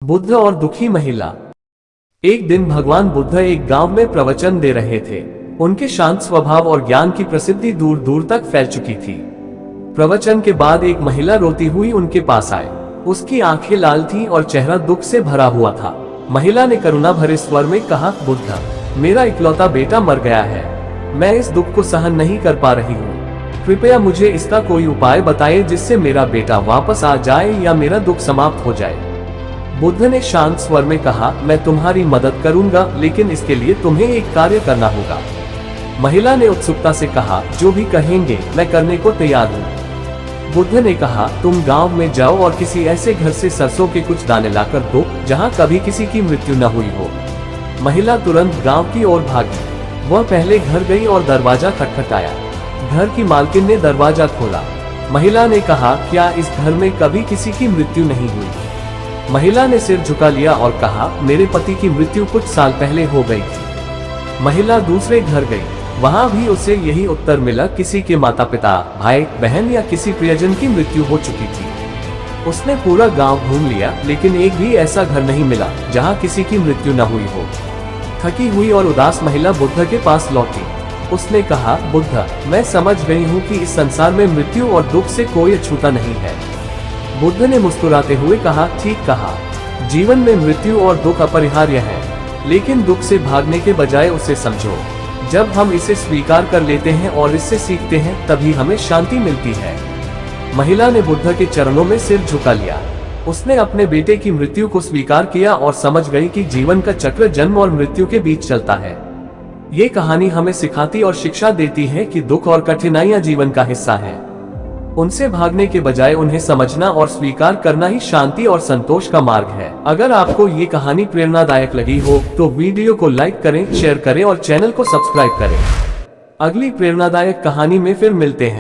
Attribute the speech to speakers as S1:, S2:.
S1: बुद्ध और दुखी महिला। एक दिन भगवान बुद्ध एक गांव में प्रवचन दे रहे थे। उनके शांत स्वभाव और ज्ञान की प्रसिद्धि दूर दूर तक फैल चुकी थी। प्रवचन के बाद एक महिला रोती हुई उनके पास आए। उसकी आंखें लाल थीं और चेहरा दुख से भरा हुआ था। महिला ने करुणा भरे स्वर में कहा, बुद्ध, मेरा इकलौता बेटा मर गया है। मैं इस दुख को सहन नहीं कर पा रही हूँ। कृपया मुझे इसका कोई उपाय बताएं जिससे मेरा बेटा वापस आ जाए या मेरा दुख समाप्त हो जाए। बुद्ध ने शांत स्वर में कहा, मैं तुम्हारी मदद करूंगा, लेकिन इसके लिए तुम्हें एक कार्य करना होगा। महिला ने उत्सुकता से कहा, जो भी कहेंगे मैं करने को तैयार हूँ। बुद्ध ने कहा, तुम गांव में जाओ और किसी ऐसे घर से सरसों के कुछ दाने लाकर दो जहां कभी किसी की मृत्यु न हुई हो। महिला तुरंत गांव की ओर भागी। वह पहले घर गई और दरवाजा खटखटाया। घर की मालकिन ने दरवाजा खोला। महिला ने कहा, क्या इस घर में कभी किसी की मृत्यु नहीं हुई? महिला ने सिर झुका लिया और कहा, मेरे पति की मृत्यु कुछ साल पहले हो गई थी। महिला दूसरे घर गई। वहां भी उसे यही उत्तर मिला, किसी के माता पिता, भाई बहन या किसी प्रियजन की मृत्यु हो चुकी थी। उसने पूरा गांव घूम लिया, लेकिन एक भी ऐसा घर नहीं मिला जहां किसी की मृत्यु न हुई हो। थकी हुई और उदास महिला बुद्ध के पास लौटी। उसने कहा, बुद्ध, मैं समझ गई हूँ कि इस संसार में मृत्यु और दुख से कोई अछूता नहीं है। बुद्ध ने मुस्कुराते हुए कहा, ठीक कहा, जीवन में मृत्यु और दुख अपरिहार्य है, लेकिन दुख से भागने के बजाय उसे समझो। जब हम इसे स्वीकार कर लेते हैं और इससे सीखते हैं, तभी हमें शांति मिलती है। महिला ने बुद्ध के चरणों में सिर झुका लिया। उसने अपने बेटे की मृत्यु को स्वीकार किया और समझ गई कि जीवन का चक्र जन्म और मृत्यु के बीच चलता है। ये कहानी हमें सिखाती और शिक्षा देती है कि दुख और कठिनाइयां जीवन का हिस्सा है। उनसे भागने के बजाय उन्हें समझना और स्वीकार करना ही शांति और संतोष का मार्ग है। अगर आपको ये कहानी प्रेरणादायक लगी हो तो वीडियो को लाइक करें, शेयर करें और चैनल को सब्सक्राइब करें। अगली प्रेरणादायक कहानी में फिर मिलते हैं।